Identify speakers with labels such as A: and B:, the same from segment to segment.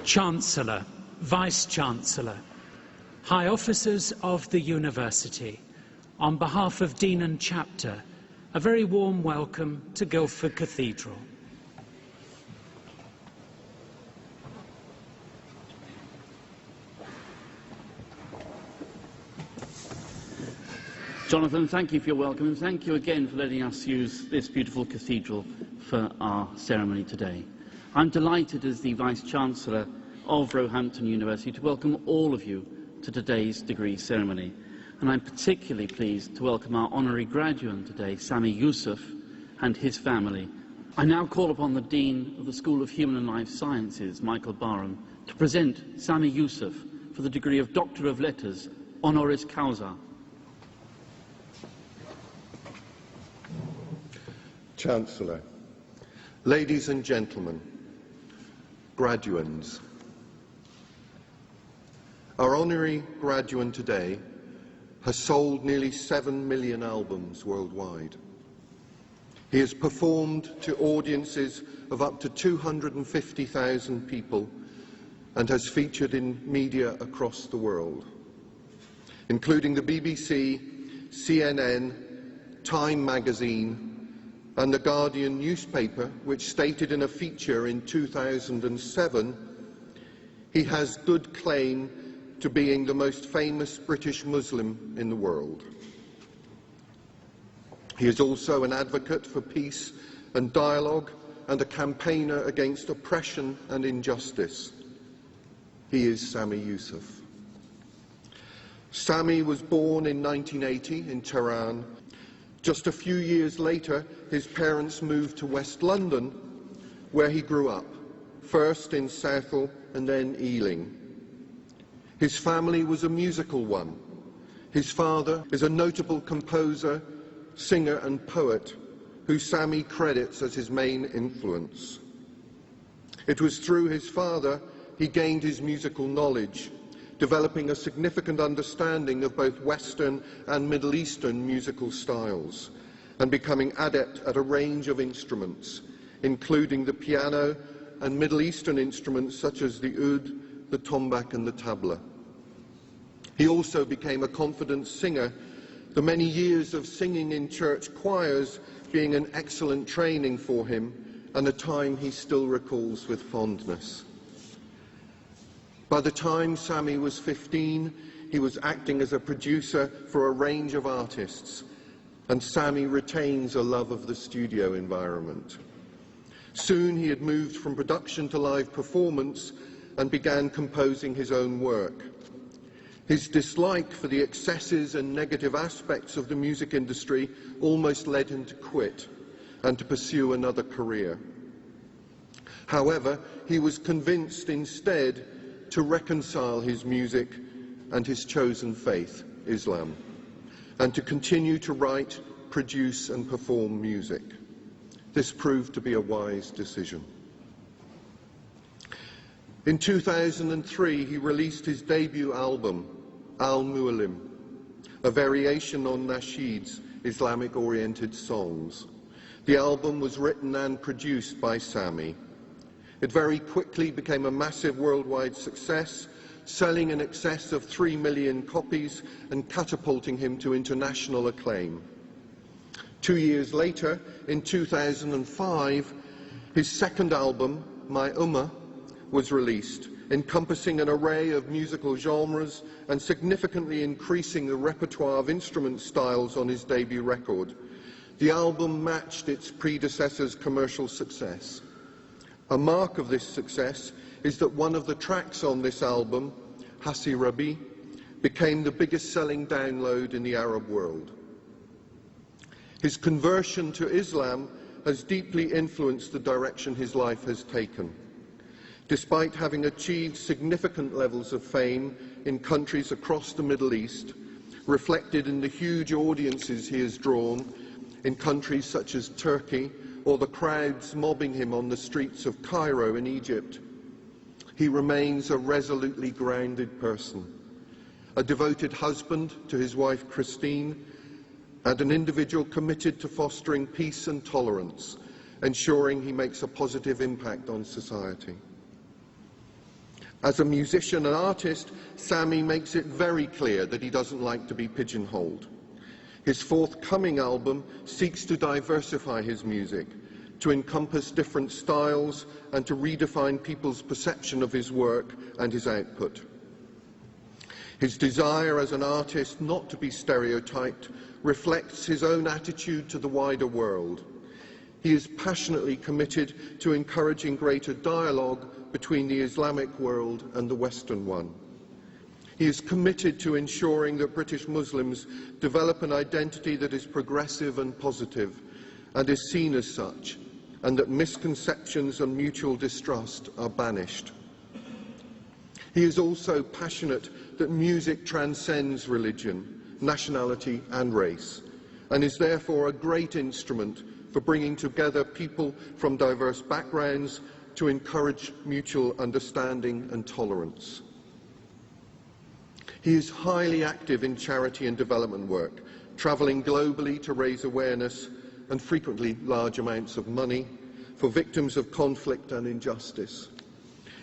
A: Chancellor, Vice-Chancellor, High Officers of the University, on behalf of Dean and Chapter, a very warm welcome to Guildford Cathedral.
B: Jonathan, thank you for your welcome, and thank you again for letting us use this beautiful cathedral for our ceremony today. I'm delighted as the Vice-Chancellor of Roehampton University to welcome all of you to today's degree ceremony. And I'm particularly pleased to welcome our honorary graduate today, Sami Yusuf, and his family. I now call upon the Dean of the School of Human and Life Sciences, Michael Barham, to present Sami Yusuf for the degree of Doctor of Letters, honoris causa.
C: Chancellor, ladies and gentlemen, graduands. Our honorary graduand today has sold nearly 7 million albums worldwide. He has performed to audiences of up to 250,000 people and has featured in media across the world, including the BBC, CNN, Time magazine, and the Guardian newspaper, which stated in a feature in 2007, he has good claim to being the most famous British Muslim in the world. He is also an advocate for peace and dialogue and a campaigner against oppression and injustice. He is Sami Yusuf. Sami was born in 1980 in Tehran. Just a few years later, his parents moved to West London, where he grew up, first in Southall and then Ealing. His family was a musical one. His father is a notable composer, singer and poet, who Sami credits as his main influence. It was through his father he gained his musical knowledge, developing a significant understanding of both Western and Middle Eastern musical styles, and becoming adept at a range of instruments, including the piano and Middle Eastern instruments such as the oud, the tombak and the tabla. He also became a confident singer, the many years of singing in church choirs being an excellent training for him, and a time he still recalls with fondness. By the time Sami was 15, he was acting as a producer for a range of artists, and Sami retains a love of the studio environment. Soon he had moved from production to live performance and began composing his own work. His dislike for the excesses and negative aspects of the music industry almost led him to quit and to pursue another career. However, he was convinced instead to reconcile his music and his chosen faith, Islam, and to continue to write, produce and perform music. This proved to be a wise decision. In 2003, he released his debut album, Al-Mu'allim, a variation on Nasheed's Islamic-oriented songs. The album was written and produced by Sami. It very quickly became a massive worldwide success, selling in excess of 3 million copies and catapulting him to international acclaim. 2 years later, in 2005, his second album, My Ummah, was released, encompassing an array of musical genres and significantly increasing the repertoire of instrument styles on his debut record. The album matched its predecessor's commercial success. A mark of this success is that one of the tracks on this album, Hassi Rabi, became the biggest-selling download in the Arab world. His conversion to Islam has deeply influenced the direction his life has taken. Despite having achieved significant levels of fame in countries across the Middle East, reflected in the huge audiences he has drawn in countries such as Turkey, or the crowds mobbing him on the streets of Cairo in Egypt, he remains a resolutely grounded person, a devoted husband to his wife Christine, and an individual committed to fostering peace and tolerance, ensuring he makes a positive impact on society. As a musician and artist, Sami makes it very clear that he doesn't like to be pigeonholed. His forthcoming album seeks to diversify his music, to encompass different styles and to redefine people's perception of his work and his output. His desire as an artist not to be stereotyped reflects his own attitude to the wider world. He is passionately committed to encouraging greater dialogue between the Islamic world and the Western one. He is committed to ensuring that British Muslims develop an identity that is progressive and positive and is seen as such, and that misconceptions and mutual distrust are banished. He is also passionate that music transcends religion, nationality and race, and is therefore a great instrument for bringing together people from diverse backgrounds to encourage mutual understanding and tolerance. He is highly active in charity and development work, travelling globally to raise awareness and frequently large amounts of money for victims of conflict and injustice.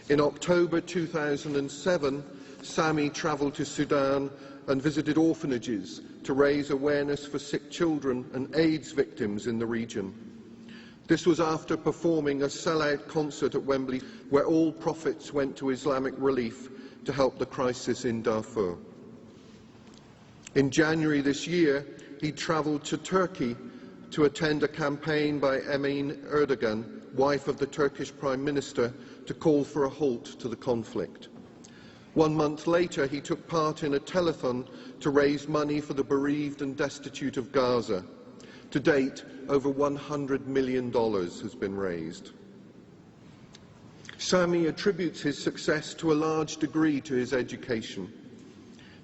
C: In October 2007, Sami travelled to Sudan and visited orphanages to raise awareness for sick children and AIDS victims in the region. This was after performing a sellout concert at Wembley, where all profits went to Islamic relief to help the crisis in Darfur. In January this year, he travelled to Turkey to attend a campaign by Emin Erdogan, wife of the Turkish Prime Minister, to call for a halt to the conflict. 1 month later, he took part in a telethon to raise money for the bereaved and destitute of Gaza. To date, over $100 million has been raised. Sami attributes his success to a large degree to his education.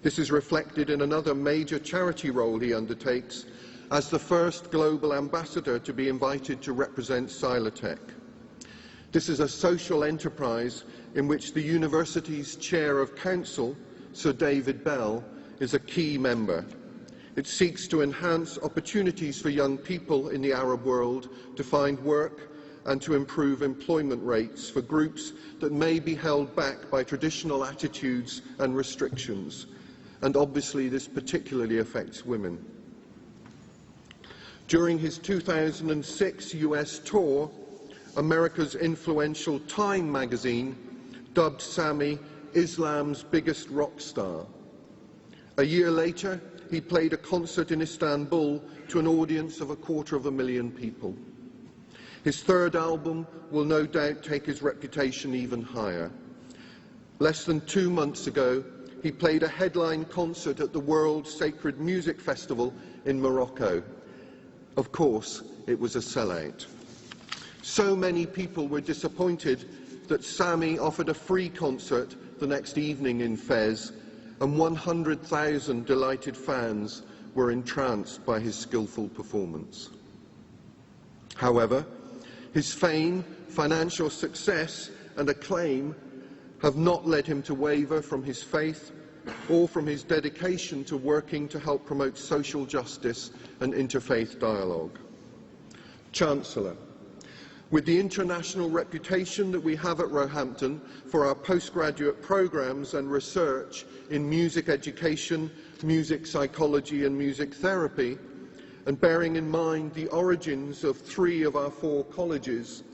C: This is reflected in another major charity role he undertakes as the first global ambassador to be invited to represent Silatech. This is a social enterprise in which the university's chair of council, Sir David Bell, is a key member. It seeks to enhance opportunities for young people in the Arab world to find work and to improve employment rates for groups that may be held back by traditional attitudes and restrictions. And obviously this particularly affects women. During his 2006 US tour, America's influential Time magazine dubbed Sami Islam's biggest rock star. A year later, he played a concert in Istanbul to an audience of 250,000 people. His third album will no doubt take his reputation even higher. Less than 2 months ago, he played a headline concert at the World Sacred Music Festival in Morocco. Of course, it was a sellout. So many people were disappointed that Sami offered a free concert the next evening in Fez, and 100,000 delighted fans were entranced by his skillful performance. However, his fame, financial success and acclaim have not led him to waver from his faith or from his dedication to working to help promote social justice and interfaith dialogue. Chancellor, with the international reputation that we have at Roehampton for our postgraduate programmes and research in music education, music psychology and music therapy, and bearing in mind the origins of 3 of our 4 colleges,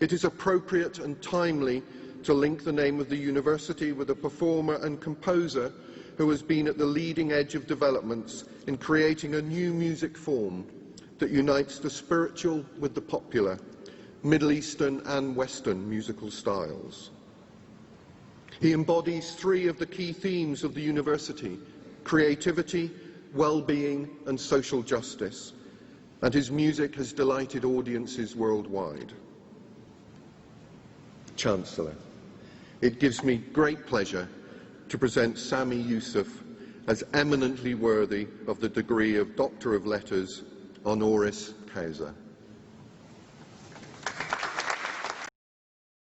C: it is appropriate and timely to link the name of the university with a performer and composer who has been at the leading edge of developments in creating a new music form that unites the spiritual with the popular, Middle Eastern and Western musical styles. He embodies 3 of the key themes of the university: creativity, well-being and social justice, and his music has delighted audiences worldwide. Chancellor, it gives me great pleasure to present Sami Yusuf as eminently worthy of the degree of Doctor of Letters, honoris causa.